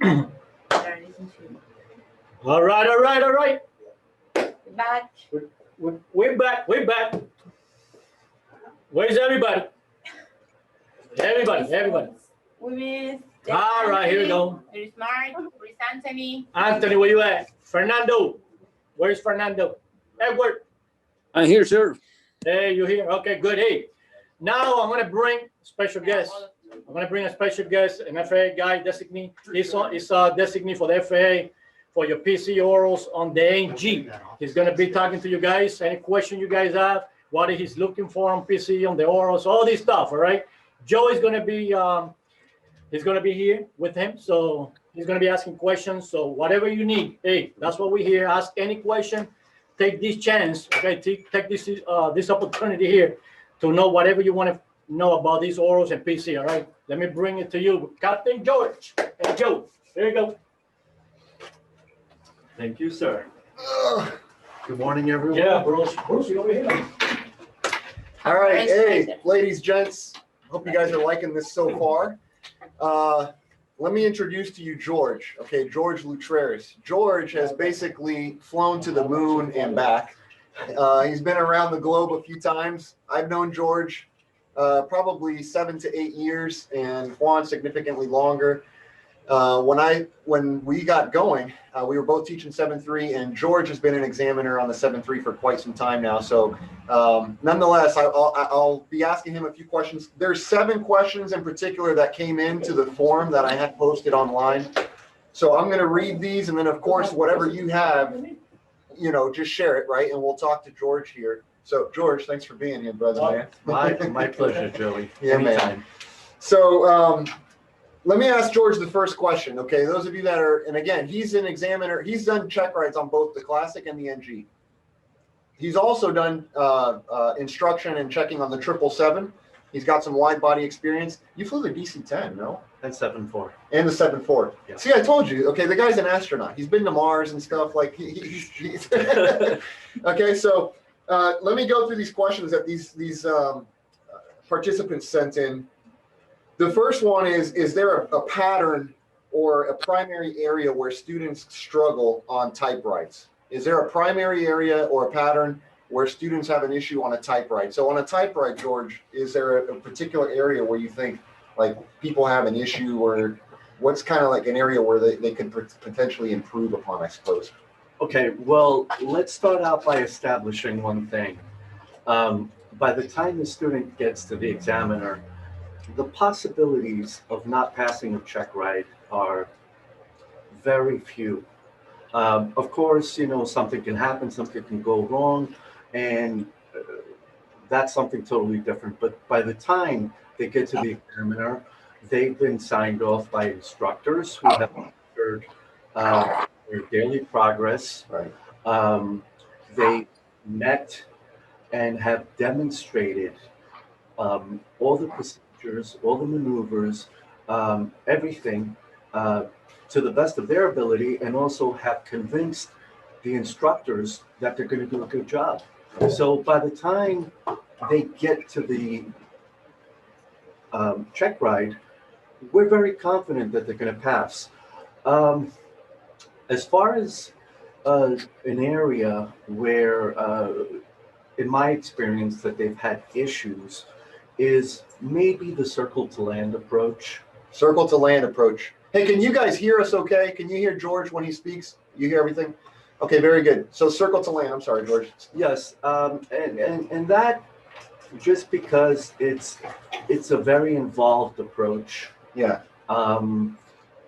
All right, all right, all right. Back. We're back. We're back. Where's everybody? Everybody. We miss. All right, here we go. There's Mark. There's Anthony. Anthony, where you at? Fernando. Where's Fernando? Edward. I'm here, sir. Hey, you here? Okay, good. Hey, now I'm gonna bring a special guest. I'm gonna bring a special guest, an FAA guy, designee. He's a designee for the FAA for your PC orals on the NG. He's gonna be talking to you guys. Any question you guys have, what he's looking for on PC, on the orals, all this stuff. All right. Joe is gonna be he's gonna be here with him, so he's gonna be asking questions. So whatever you need, hey, that's what we here. Ask any question. Take this chance, okay? Take this this opportunity here to know whatever you want to know about these orals and PC. All right. Let me bring it to you, Captain George and Joe. There you go. Thank you, sir. Good morning, everyone. Yeah, Bruce, you over here. All right, hey, ladies, gents. Hope you guys are liking this so far. Let me introduce to you George. Okay, George Loutraris. George has basically flown to the moon and back. He's been around the globe a few times. I've known George probably 7 to 8 years, and Juan significantly longer. When we got going, we were both teaching 7.3, and George has been an examiner on the 7.3 for quite some time now. So nonetheless, I'll be asking him a few questions. There's 7 questions in particular that came into the form that I had posted online. So I'm going to read these, and then of course, whatever you have, you know, just share it, right? And we'll talk to George here. So George, thanks for being here, brother. My pleasure, Joey. Yeah, Anytime. man. So let me ask George the first question. Okay, those of you that are, and again, he's an examiner. He's done check rides on both the Classic and the NG. He's also done instruction and checking on the 777. He's got some wide body experience. You flew the DC-10, no? And 7.4. And the 7.4. Yeah. See, I told you. Okay, the guy's an astronaut. He's been to Mars and stuff. Like he's okay. So let me go through these questions that these participants sent in. The first one is there a pattern or a primary area where students struggle on type rides? Is there a primary area or a pattern where students have an issue on a type ride? So on a type ride, George, is there a particular area where you think like people have an issue, or what's kind of like an area where they could potentially improve upon, I suppose? Okay, well, let's start out by establishing one thing. By the time the student gets to the examiner, the possibilities of not passing a check ride are very few. Of course, you know, something can happen, something can go wrong, and that's something totally different. But by the time they get to the examiner, they've been signed off by instructors who have measured their daily progress. Right. They met and have demonstrated all the procedures, all the maneuvers, everything to the best of their ability, and also have convinced the instructors that they're going to do a good job. So by the time they get to the check ride, we're very confident that they're going to pass. As far as an area where, in my experience, that they've had issues is maybe the circle to land approach. Circle to land approach. Hey, can you guys hear us okay? Can you hear George when he speaks? You hear everything? Okay, very good. So circle to land. I'm sorry, George. Yes, and that just because it's a very involved approach. Yeah.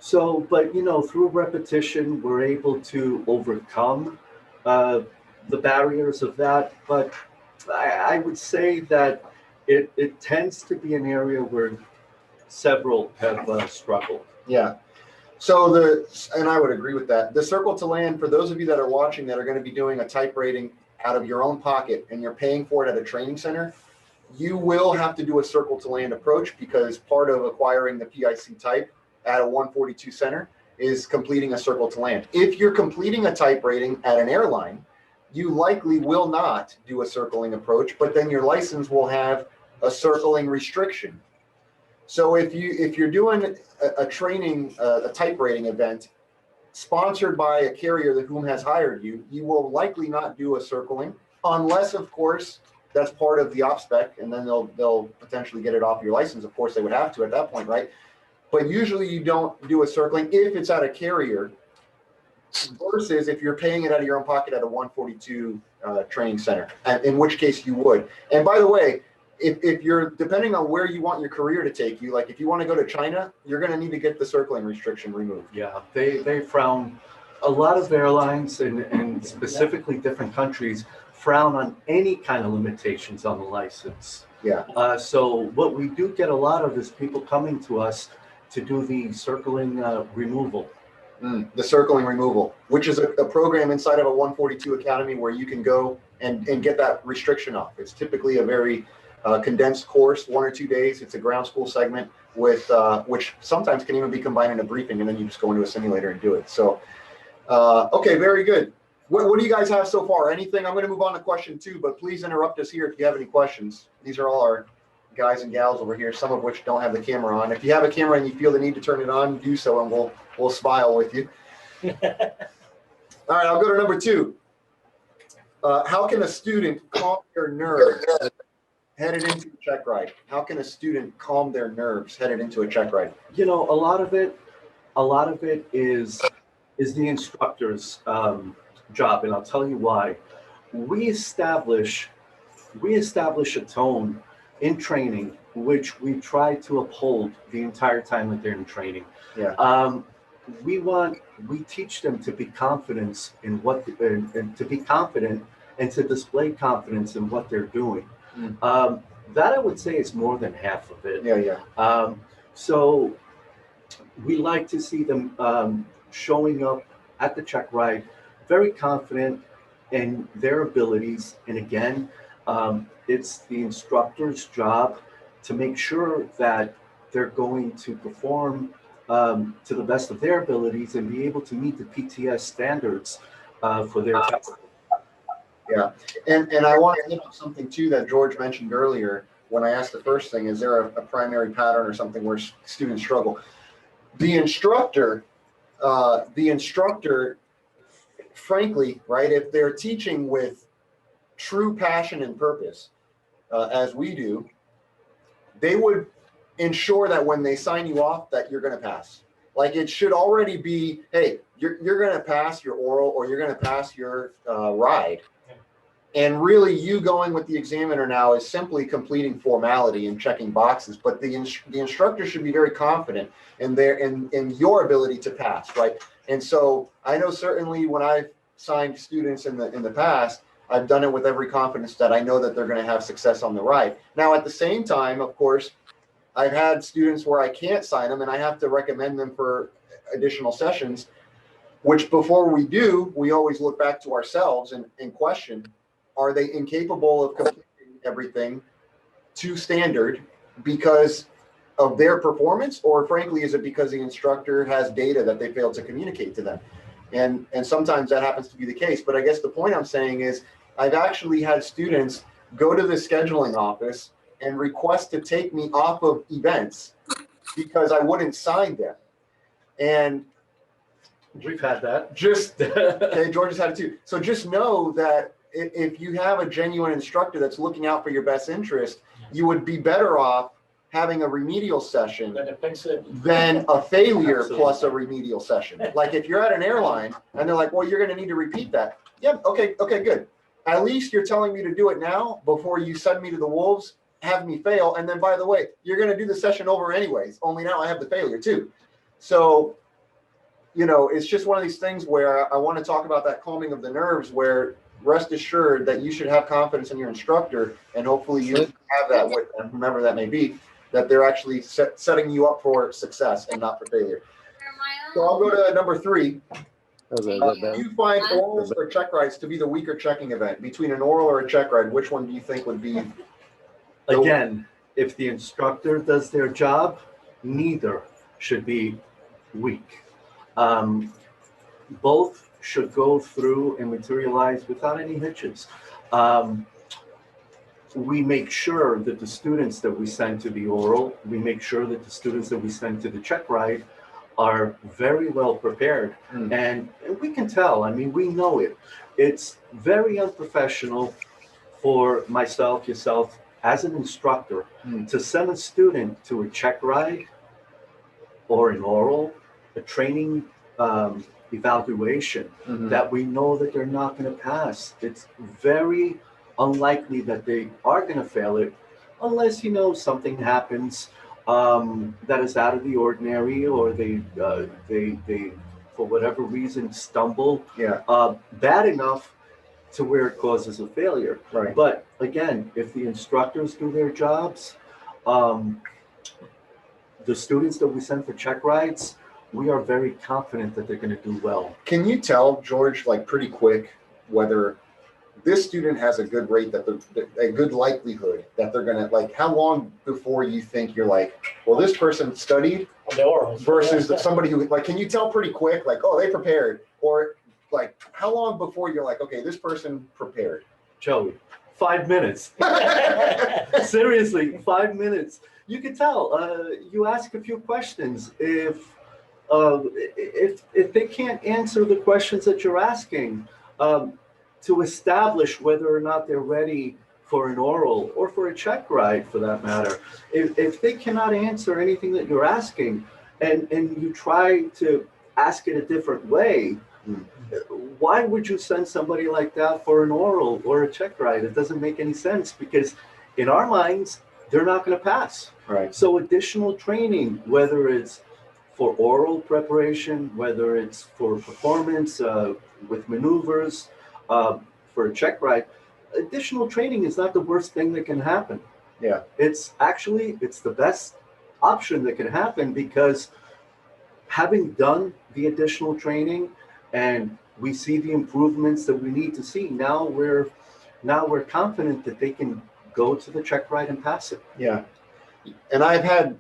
So, but you know, through repetition, we're able to overcome the barriers of that. But I would say that it tends to be an area where several have struggled. Yeah. So and I would agree with that. The circle to land, for those of you that are watching that are going to be doing a type rating out of your own pocket and you're paying for it at a training center, you will have to do a circle to land approach, because part of acquiring the PIC type at a 142 center is completing a circle to land. If you're completing a type rating at an airline, you likely will not do a circling approach, but then your license will have a circling restriction. So if you're doing a training, a type rating event sponsored by a carrier that whom has hired you, you will likely not do a circling unless, of course, that's part of the op spec, and then they'll potentially get it off your license. Of course, they would have to at that point, right? But usually you don't do a circling if it's at a carrier, versus if you're paying it out of your own pocket at a 142 training center, in which case you would. And by the way, if you're, depending on where you want your career to take you, like if you want to go to China, you're going to need to get the circling restriction removed. Yeah, they frown. A lot of airlines and specifically different countries frown on any kind of limitations on the license. Yeah. So what we do get a lot of is people coming to us to do the circling removal. The circling removal, which is a program inside of a 142 Academy where you can go and get that restriction off. It's typically a very condensed course, 1 or 2 days. It's a ground school segment with which sometimes can even be combined in a briefing, and then you just go into a simulator and do it. So, okay, very good. What do you guys have so far? Anything? I'm going to move on to question 2, but please interrupt us here if you have any questions. These are all our guys and gals over here, some of which don't have the camera on. If you have a camera and you feel the need to turn it on, do so, and we'll smile with you. All right, I'll go to number 2. How can a student calm their nerves headed into a check ride? How can a student calm their nerves headed into a check ride? You know, a lot of it is the instructor's job, and I'll tell you why. We establish a tone in training which we try to uphold the entire time that they're in training. Yeah. We teach them to be confident in what and to be confident and to display confidence in what they're doing. That I would say is more than half of it. Yeah. So we like to see them showing up at the check ride very confident in their abilities. And again, it's the instructor's job to make sure that they're going to perform to the best of their abilities and be able to meet the PTS standards for their test. Yeah, and I want to hit on something too that George mentioned earlier when I asked the first thing, is there a primary pattern or something where students struggle? The instructor, frankly, right, if they're teaching with true passion and purpose, as we do, they would ensure that when they sign you off that you're going to pass. Like it should already be, hey, you're going to pass your oral or you're going to pass your ride. And really you going with the examiner now is simply completing formality and checking boxes, but the instructor should be very confident in your ability to pass, right? And so I know certainly when I've signed students in the past, I've done it with every confidence that I know that they're going to have success on the ride. Now, at the same time, of course, I've had students where I can't sign them and I have to recommend them for additional sessions, which before we do, we always look back to ourselves and question, are they incapable of completing everything to standard because of their performance, or frankly, is it because the instructor has data that they failed to communicate to them? And sometimes that happens to be the case. But I guess the point I'm saying is I've actually had students go to the scheduling office and request to take me off of events because I wouldn't sign them. And we've had that. Okay, George has had it too. So just know that if you have a genuine instructor that's looking out for your best interest, you would be better off having a remedial session than a failure plus a remedial session. Like if you're at an airline and they're like, well, you're going to need to repeat that. Yep. Okay, good. At least you're telling me to do it now before you send me to the wolves, have me fail. And then, by the way, you're going to do the session over anyways, only now I have the failure too. So, it's just one of these things where I want to talk about that calming of the nerves, where rest assured that you should have confidence in your instructor, and hopefully you have that with them, whomever that may be, that they're actually setting you up for success and not for failure. So I'll go to number 3. Do you find orals or check rides to be the weaker checking event? Between an oral or a check ride, which one do you think would be? Again, if the instructor does their job, neither should be weak. Both should go through and materialize without any hitches. we make sure that the students that we send to the oral, we make sure that the students that we send to the check ride are very well prepared. And we can tell, I mean, we know it. It's very unprofessional for myself, yourself, as an instructor, to send a student to a check ride or an oral, a training evaluation that we know that they're not going to pass. It's very unlikely that they are going to fail it, unless, you know, something happens that is out of the ordinary, or they for whatever reason stumble bad enough to where it causes a failure. Right. But again, if the instructors do their jobs, the students that we send for check rides, we are very confident that they're going to do well. Can you tell, George, like pretty quick, whether this student has a good rate, a good likelihood that they're going to, like, how long before you think you're like, well, this person studied versus somebody who, like, can you tell pretty quick, like, oh, they prepared? Or like, how long before you're like, okay, this person prepared? Joey, 5 minutes. Seriously, 5 minutes. You can tell. You ask a few questions. If they can't answer the questions that you're asking, to establish whether or not they're ready for an oral or for a check ride, for that matter, if they cannot answer anything that you're asking, and you try to ask it a different way, why would you send somebody like that for an oral or a check ride? It doesn't make any sense, because in our minds, they're not going to pass. Right. So additional training, whether it's for oral preparation, whether it's for performance with maneuvers, for a check ride, additional training is not the worst thing that can happen. Yeah. It's the best option that can happen, because having done the additional training and we see the improvements that we need to see, now we're confident that they can go to the check ride and pass it. Yeah. And I've had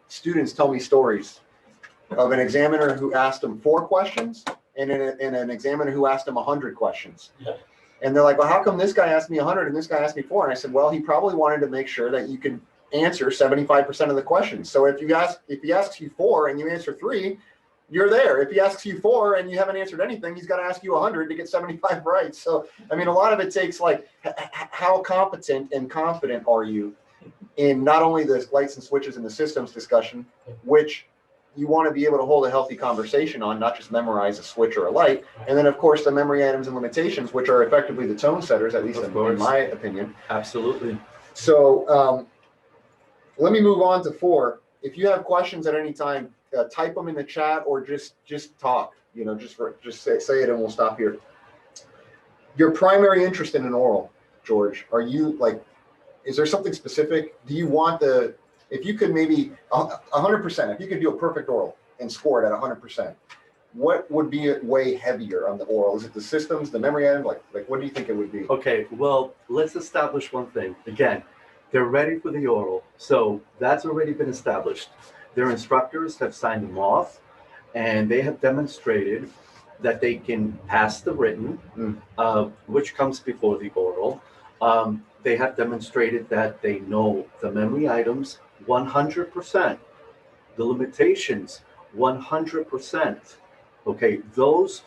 students tell me stories of an examiner who asked them 4 questions and an examiner who asked them 100 questions. Yeah. And they're like, well, how come this guy asked me 100 and this guy asked me 4? And I said, well, he probably wanted to make sure that you can answer 75% of the questions. So if he asks you 4 and you answer 3, you're there. If he asks you 4 and you haven't answered anything, he's got to ask you 100 to get 75 right. So, I mean, a lot of it takes, like, how competent and confident are you in not only the lights and switches and the systems discussion, which you want to be able to hold a healthy conversation on, not just memorize a switch or a light. And then, of course, the memory items and limitations, which are effectively the tone setters, at least in my opinion. Absolutely. So let me move on to 4. If you have questions at any time, type them in the chat, or just talk. You know, just say it, and we'll stop here. Your primary interest in an oral, George, are you, like, is there something specific? Do you want if you could maybe 100%, if you could do a perfect oral and score it at 100%, what would be way heavier on the oral? Is it the systems, the memory item? Like what do you think it would be? Okay, well, let's establish one thing. Again, they're ready for the oral, so that's already been established. Their instructors have signed them off, and they have demonstrated that they can pass the written, which comes before the oral. They have demonstrated that they know the memory items 100%, the limitations 100%. Okay, those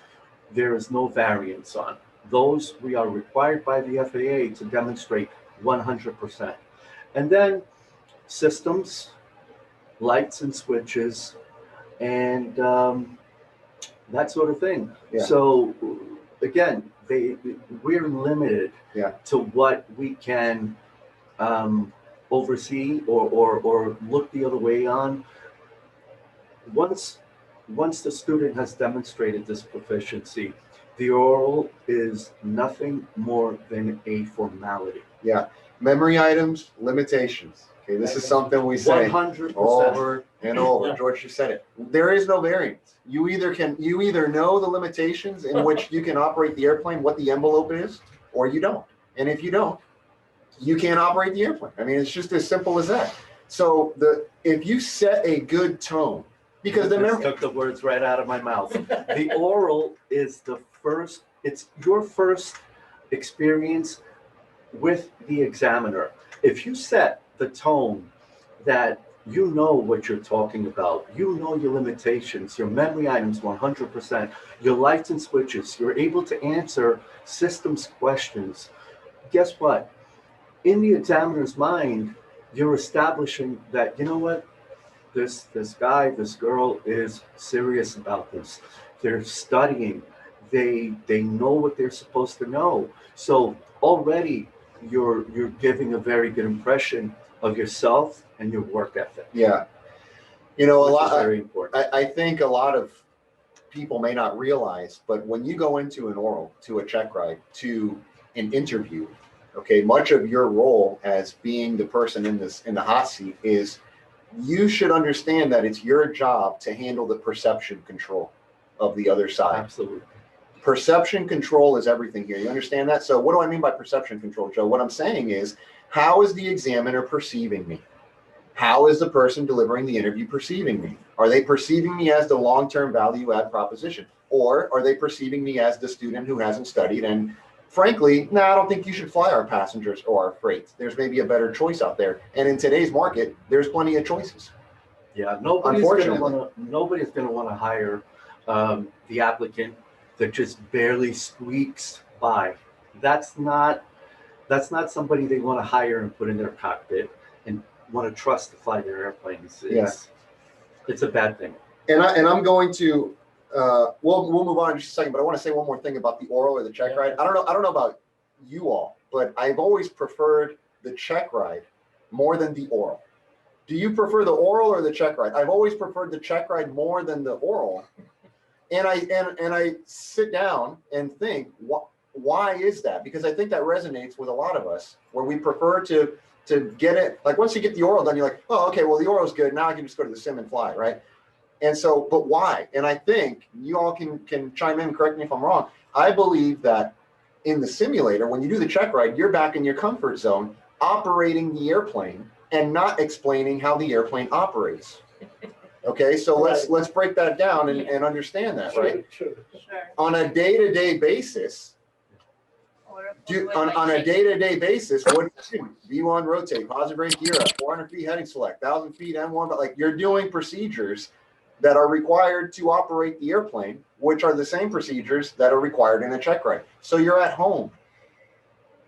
there is no variance on. Those we are required by the FAA to demonstrate 100%. And then systems, lights and switches, and that sort of thing. Yeah. So again, we're limited to what we can oversee or look the other way on. Once the student has demonstrated this proficiency, the oral is nothing more than a formality. Yeah. Memory items, limitations. Okay, this is something we say 100%. over and over. Yeah. George just said it. There is no variance. You either know the limitations in which you can operate the airplane, what the envelope is, or you don't. And if you don't, you can't operate the airplane. I mean, it's just as simple as that. So if you set a good tone, because the memory took the words right out of my mouth. The oral is it's your first experience with the examiner, if you set the tone that you know what you're talking about, you know your limitations, your memory items 100%, your lights and switches, you're able to answer systems questions, guess what? In the examiner's mind, you're establishing that, you know what, this guy, this girl is serious about this. They're studying. They know what they're supposed to know. So already you're giving a very good impression of yourself and your work ethic. Yeah. You know, a which lot, is very important. I think a lot of people may not realize, but when you go into an oral, to a check ride, to an interview, okay, much of your role as being the person in the hot seat is you should understand that it's your job to handle the perception control of the other side. Absolutely. Perception control is everything here. You understand that? So what do I mean by perception control, Joe? What I'm saying is, how is the examiner perceiving me? How is the person delivering the interview perceiving me? Are they perceiving me as the long-term value add proposition? Or are they perceiving me as the student who hasn't studied and frankly, I don't think you should fly our passengers or our freight. There's maybe a better choice out there. And in today's market, there's plenty of choices. Yeah, nobody's going to want to hire the applicant that just barely squeaks by. That's not somebody they want to hire and put in their cockpit and want to trust to fly their airplanes. It's a bad thing. And I'm going to we'll move on in just a second, but I want to say one more thing about the oral or the check ride. I don't know about you all, but I've always preferred the check ride more than the oral. Do you prefer the oral or the check ride? I've always preferred the check ride more than the oral. And I sit down and think, why is that? Because I think that resonates with a lot of us, where we prefer to get it. Like once you get the oral done, you're like, oh, okay, well the oral's good. Now I can just go to the sim and fly, right? And so, but why? And I think you all can chime in, correct me if I'm wrong. I believe that in the simulator, when you do the check ride, you're back in your comfort zone, operating the airplane and not explaining how the airplane operates. Okay, so let's break that down and understand that, right? Sure. On a day-to-day basis, on a day-to-day basis, what do you do? V1 rotate, positive brake gear up, 400 feet heading select, 1,000 feet M1, but like you're doing procedures that are required to operate the airplane, which are the same procedures that are required in a check ride. So you're at home.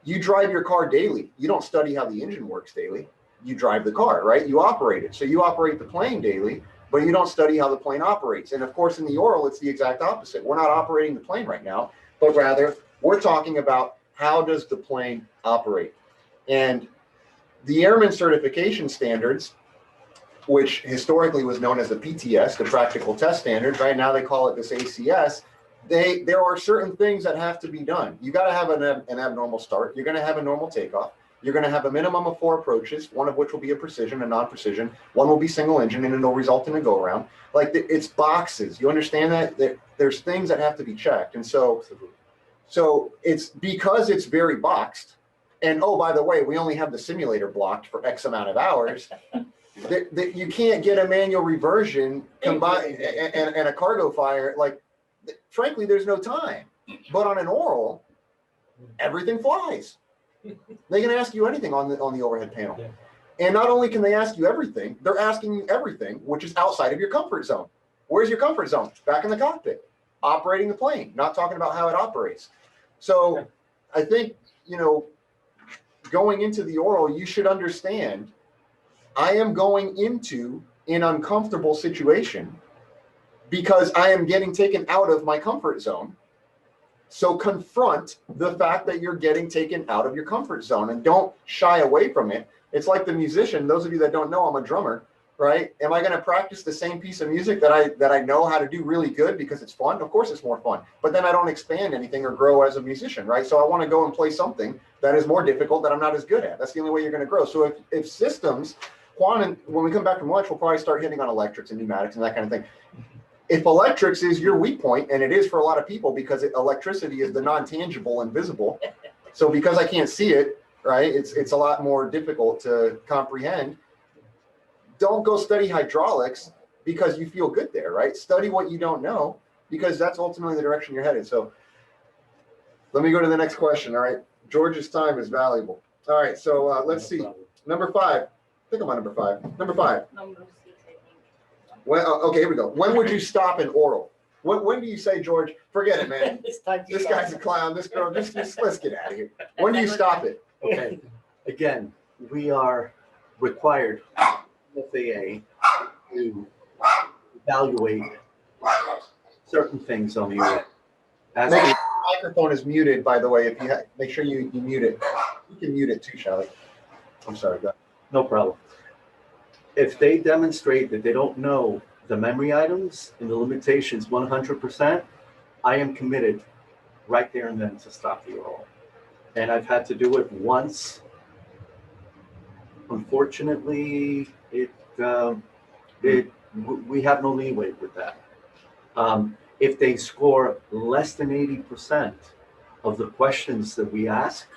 You drive your car daily. You don't study how the engine works daily. You drive the car, right? You operate it. So you operate the plane daily, but you don't study how the plane operates. And of course, in the oral, it's the exact opposite. We're not operating the plane right now, but rather we're talking about how does the plane operate. And the Airman Certification Standards, which historically was known as the PTS, the Practical Test Standards, right now they call it this ACS, there are certain things that have to be done. You got to have an abnormal start. You're going to have a normal takeoff. You're going to have a minimum of 4 approaches, one of which will be a precision, a non-precision. One will be single engine, and it'll result in a go-around. Like, it's boxes. You understand that? There's things that have to be checked. And so it's because it's very boxed. And, oh, by the way, we only have the simulator blocked for X amount of hours. That you can't get a manual reversion combined and a cargo fire. Like, frankly, there's no time. But on an oral, everything flies. They can ask you anything on the overhead panel. Yeah. And not only can they ask you everything, they're asking you everything, which is outside of your comfort zone. Where's your comfort zone? Back in the cockpit, operating the plane, not talking about how it operates. So I think, going into the oral, you should understand I am going into an uncomfortable situation because I am getting taken out of my comfort zone. So confront the fact that you're getting taken out of your comfort zone and don't shy away from it. It's like the musician. Those of you that don't know, I'm a drummer, right? Am I going to practice the same piece of music that I know how to do really good because it's fun? Of course it's more fun, but then I don't expand anything or grow as a musician, right? So I want to go and play something that is more difficult that I'm not as good at. That's the only way you're going to grow. So if systems, quantum, when we come back from lunch, we'll probably start hitting on electrics and pneumatics and that kind of thing. If electrics is your weak point, and it is for a lot of people because electricity is the non-tangible and visible. So because I can't see it, right, it's a lot more difficult to comprehend. Don't go study hydraulics because you feel good there, right? Study what you don't know because that's ultimately the direction you're headed. So let me go to the next question, all right? George's time is valuable. All right, so let's see. Number 5. I think I'm on number 5. Number 5. Number 6, I think. Well, okay, here we go. When would you stop an oral? When do you say, George, forget it, man. It's time to This stop. guy's a clown. This girl, just let's get out of here. When do you stop it? Okay, again, we are required, FAA, to evaluate certain things on the unit. As Make we- sure the microphone is muted, by the way. If you make sure you mute it. You can mute it too, Charlie. I'm sorry. Go ahead. No problem. If they demonstrate that they don't know the memory items and the limitations 100%, I am committed right there and then to stop the oral. And I've had to do it once. Unfortunately, we have no leeway with that. If they score less than 80% of the questions that we ask,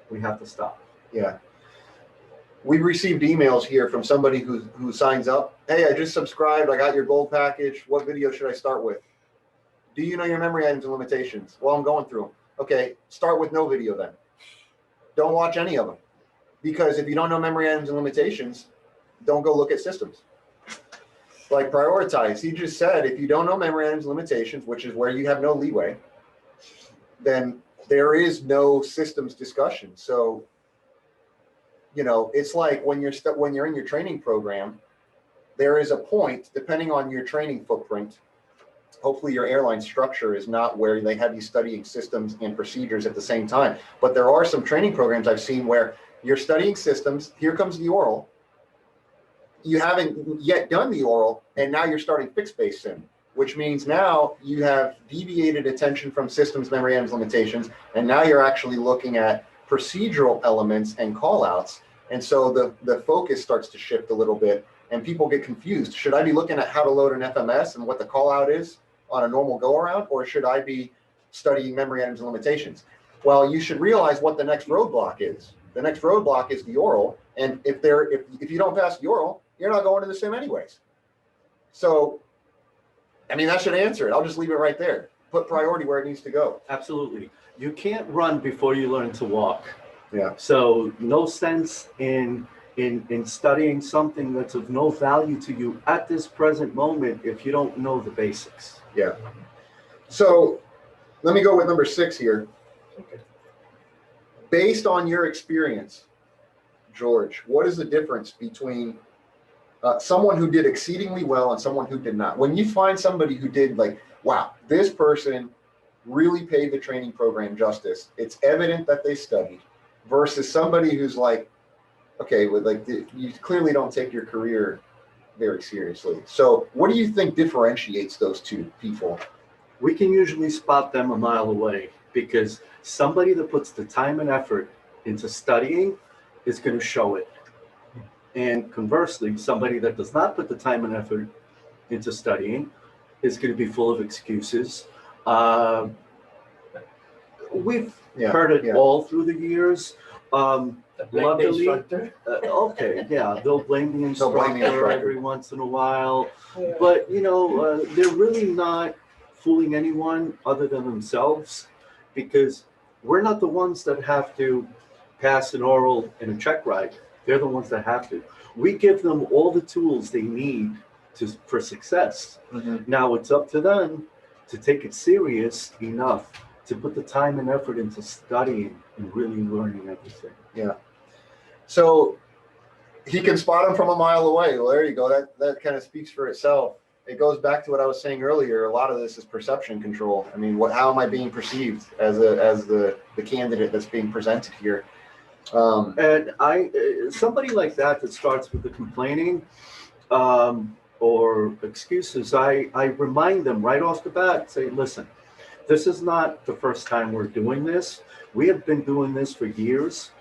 we have to stop. Yeah. We received emails here from somebody who signs up. Hey, I just subscribed. I got your gold package. What video should I start with? Do you know your memory items and limitations? Well, I'm going through them. Okay, start with no video then. Don't watch any of them. Because if you don't know memory items and limitations, don't go look at systems. Like prioritize. He just said, if you don't know memory items and limitations, which is where you have no leeway, then there is no systems discussion. So, you know, it's like when you're in your training program, there is a point, depending on your training footprint. Hopefully your airline structure is not where they have you studying systems and procedures at the same time. But there are some training programs I've seen where you're studying systems, here comes the oral. You haven't yet done the oral, and now you're starting fixed-based sim, which means now you have deviated attention from systems, memory items, limitations, and now you're actually looking at procedural elements and callouts. And so the focus starts to shift a little bit, and people get confused. Should I be looking at how to load an FMS and what the callout is on a normal go-around, or should I be studying memory items and limitations? Well, you should realize what the next roadblock is. The next roadblock is the oral, and if you don't pass the oral, you're not going to the sim anyways. So, I mean, that should answer it. I'll just leave it right there. Put priority where it needs to go. Absolutely. You can't run before you learn to walk. Yeah. So no sense in studying something that's of no value to you at this present moment if you don't know the basics. Yeah. So let me go with number 6 here. Okay. Based on your experience, George, what is the difference between someone who did exceedingly well and someone who did not? When you find somebody who did like, wow, this person really paid the training program justice, it's evident that they studied, versus somebody who's like, okay, with like you clearly don't take your career very seriously. So what do you think differentiates those two people? We can usually spot them a mile away, because somebody that puts the time and effort into studying is going to show it. And conversely, somebody that does not put the time and effort into studying is going to be full of excuses. We've heard it all through the years. Luckily, okay, yeah, they'll blame the instructor every once in a while. Yeah. But, you know, they're really not fooling anyone other than themselves, because we're not the ones that have to pass an oral and a check ride. They're the ones that have to. We give them all the tools they need for success. Mm-hmm. Now it's up to them to take it serious enough to put the time and effort into studying and really learning everything. Yeah. So he can spot him from a mile away. Well, there you go. That kind of speaks for itself. It goes back to what I was saying earlier. A lot of this is perception control. I mean, how am I being perceived as the candidate that's being presented here? And somebody like that starts with the complaining or excuses, I remind them right off the bat, say, listen, this is not the first time we're doing this. We have been doing this for years.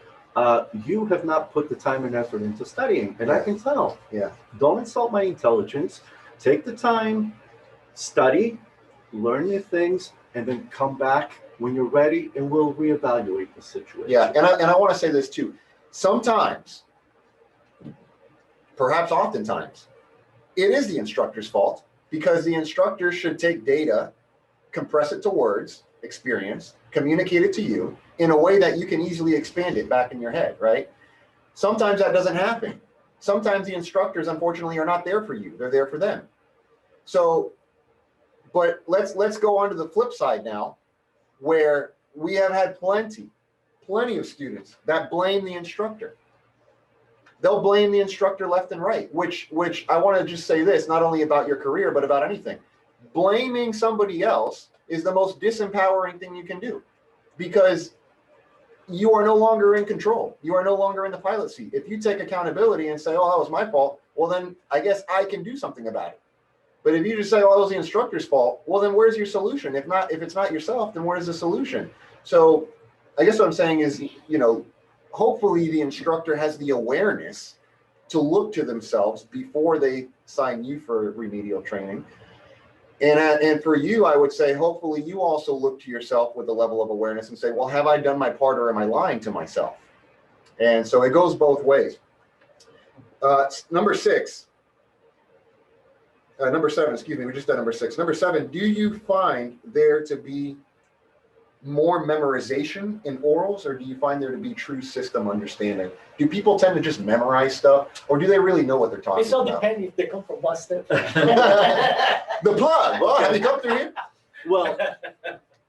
You have not put the time and effort into studying, and I can tell. Yeah. Don't insult my intelligence. Take the time, study, learn new things, and then come back when you're ready, and we'll reevaluate the situation. Yeah, and I want to say this too. Sometimes, perhaps oftentimes, it is the instructor's fault, because the instructor should take data, compress it to words, experience, communicate it to you in a way that you can easily expand it back in your head, right? Sometimes that doesn't happen. Sometimes the instructors, unfortunately, are not there for you. They're there for them. So, but let's go on to the flip side now, where we have had plenty of students that blame the instructor. They'll blame the instructor left and right, which I want to just say this, not only about your career, but about anything. Blaming somebody else is the most disempowering thing you can do, because you are no longer in control. You are no longer in the pilot seat. If you take accountability and say, oh, that was my fault, well, then I guess I can do something about it. But if you just say, oh, it was the instructor's fault, well, then where's your solution? If it's not yourself, then where's the solution? So I guess what I'm saying is, hopefully the instructor has the awareness to look to themselves before they sign you for remedial training. And for you, I would say, hopefully you also look to yourself with a level of awareness and say, well, have I done my part, or am I lying to myself? And so it goes both ways. Number seven, excuse me, we just did number 6. Number 7, do you find there to be more memorization in orals, or do you find there to be true system understanding? Do people tend to just memorize stuff, or do they really know what they're talking It's all about? depending if they come from Boston. The plug. Well, have you come through here? Well,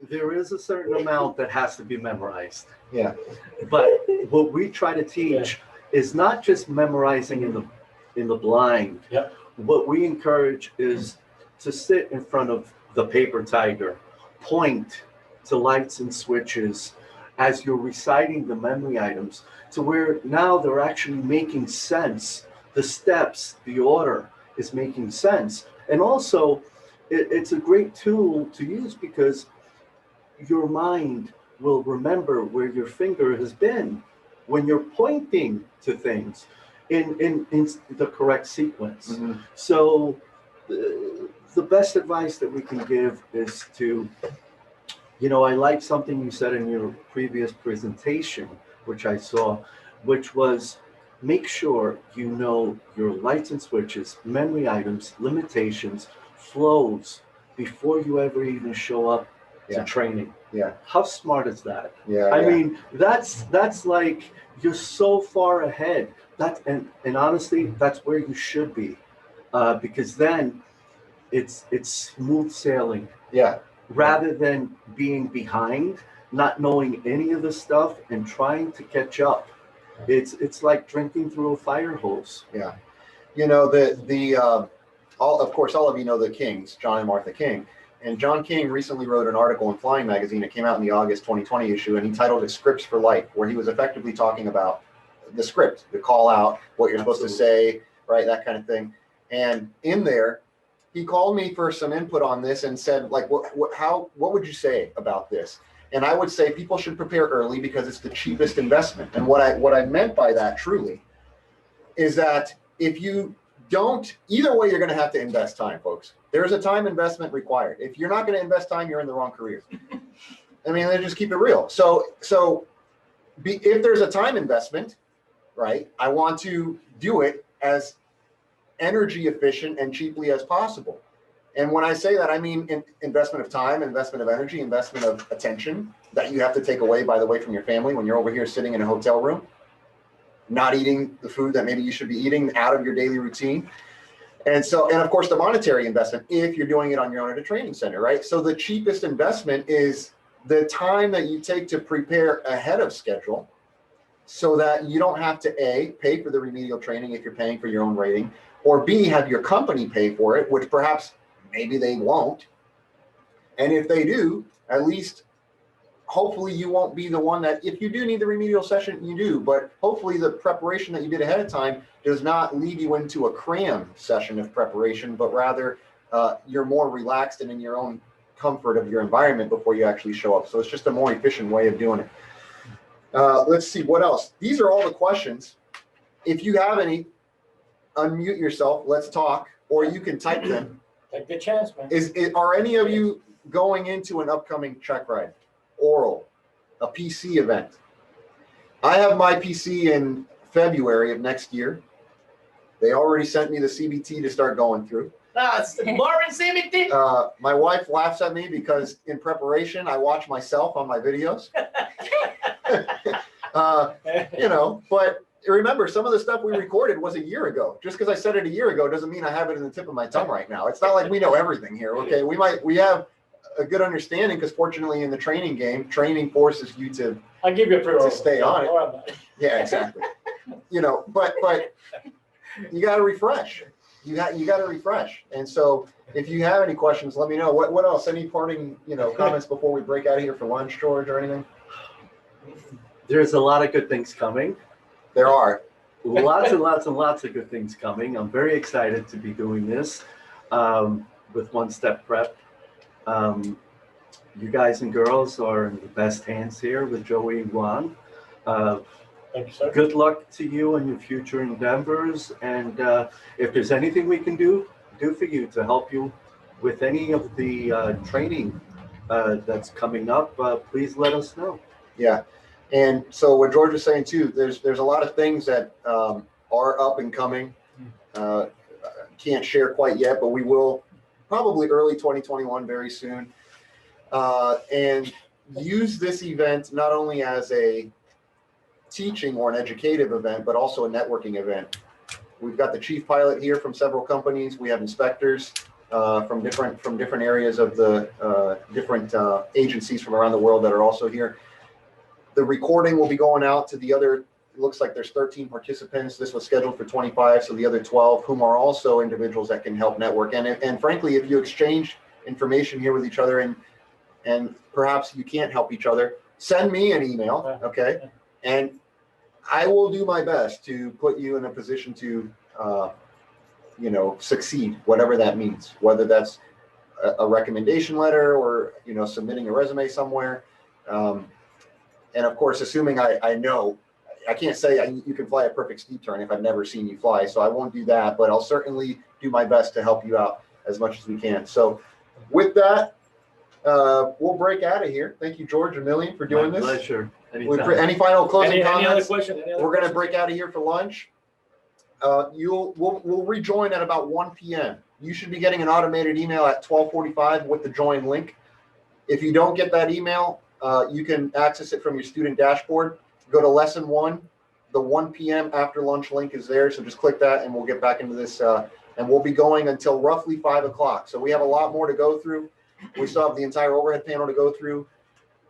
there is a certain amount that has to be memorized. Yeah. But what we try to teach is not just memorizing in the blind. Yep. What we encourage is to sit in front of the paper tiger, point to lights and switches as you're reciting the memory items, to where now they're actually making sense. The steps, the order is making sense. And also, it's a great tool to use because your mind will remember where your finger has been when you're pointing to things in the correct sequence. Mm-hmm. So the best advice that we can give is to, I like something you said in your previous presentation, which I saw, which was make sure you know your lights and switches, memory items, limitations, flows before you ever even show up to training. Yeah. How smart is that? Yeah. I mean, that's like you're so far ahead. And honestly, that's where you should be, because then it's smooth sailing. Yeah. Rather than being behind, not knowing any of the stuff and trying to catch up. It's like drinking through a fire hose. Yeah. Of course, all of you know the Kings, John and Martha King. And John King recently wrote an article in Flying Magazine. It came out in the August 2020 issue, and he titled it Scripts for Life, where he was effectively talking about the script, the call out, what you're supposed to say, right, that kind of thing. And in there, he called me for some input on this and said, like, what would you say about this? And I would say people should prepare early because it's the cheapest investment. And what I meant by that truly is that if you don't, either way, you're going to have to invest time, folks. There's a time investment required. If you're not going to invest time, you're in the wrong career. I mean, let's just keep it real. So if there's a time investment, right, I want to do it as energy efficient and cheaply as possible. And when I say that, I mean investment of time, investment of energy, investment of attention that you have to take away, by the way, from your family when you're over here sitting in a hotel room, not eating the food that maybe you should be eating, out of your daily routine. And of course, the monetary investment, if you're doing it on your own at a training center, right? So the cheapest investment is the time that you take to prepare ahead of schedule so that you don't have to A, pay for the remedial training if you're paying for your own rating, or B, have your company pay for it, which perhaps maybe they won't. And if they do, at least hopefully you won't be the one that, if you do need the remedial session, you do, but hopefully the preparation that you did ahead of time does not lead you into a cram session of preparation, but rather you're more relaxed and in your own comfort of your environment before you actually show up. So it's just a more efficient way of doing it. Let's see, what else? These are all the questions. If you have any, unmute yourself, let's talk, or you can type them. Take the chance, man. Are any of you going into an upcoming check ride, oral, a PC event? I have my PC in February of next year. They already sent me the CBT to start going through. That's boring, Timothy. My wife laughs at me because in preparation, I watch myself on my videos. You know, but remember, some of the stuff we recorded was a year ago. Just because I said it a year ago doesn't mean I have it in the tip of my tongue right now. It's not like we know everything here. Okay, we have a good understanding because fortunately in the training game, training forces you to I'll give you a free to stay on it. Don't worry about it. Yeah, exactly. You know, but you got to refresh. You got to refresh. And so if you have any questions, let me know. What else? Any parting comments before we break out of here for lunch, George, or anything? There's a lot of good things coming. There are. Lots and lots and lots of good things coming. I'm very excited to be doing this with One Step Prep. You guys and girls are in the best hands here with Joey and Juan. Thank you, sir. Good luck to you and your future endeavors. And if there's anything we can do for you to help you with any of the training that's coming up, please let us know. Yeah. And so what George was saying too, there's a lot of things that are up and coming. Can't share quite yet, but we will probably early 2021 very soon. And use this event not only as a teaching or an educative event, but also a networking event. We've got the chief pilot here from several companies. We have inspectors from different areas of the different agencies from around the world that are also here. The recording will be going out to the other, it looks like there's 13 participants. This was scheduled for 25, so the other 12 whom are also individuals that can help network. And frankly, if you exchange information here with each other and perhaps you can't help each other, send me an email, okay? And I will do my best to put you in a position to, succeed, whatever that means, whether that's a recommendation letter or, submitting a resume somewhere. And of course, assuming I know, I can't say you can fly a perfect steep turn if I've never seen you fly, so I won't do that, but I'll certainly do my best to help you out as much as we can. So with that, we'll break out of here. Thank you, George, a million for doing My this. pleasure. Any final closing Any other comments? question? We're going to break out of here for lunch. We'll rejoin at about 1 p.m. You should be getting an automated email at 12:45 with the join link. If you don't get that email, you can access it from your student dashboard. Go to lesson 1. The 1 p.m. after lunch link is there. So just click that and we'll get back into this. And we'll be going until roughly 5 o'clock. So we have a lot more to go through. We still have the entire overhead panel to go through.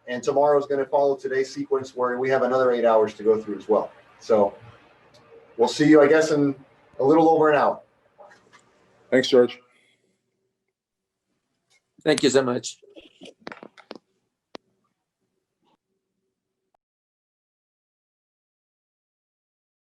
And tomorrow is going to follow today's sequence where we have another 8 hours to go through as well. So we'll see you, I guess, in a little over an hour. Thanks, George. Thank you so much.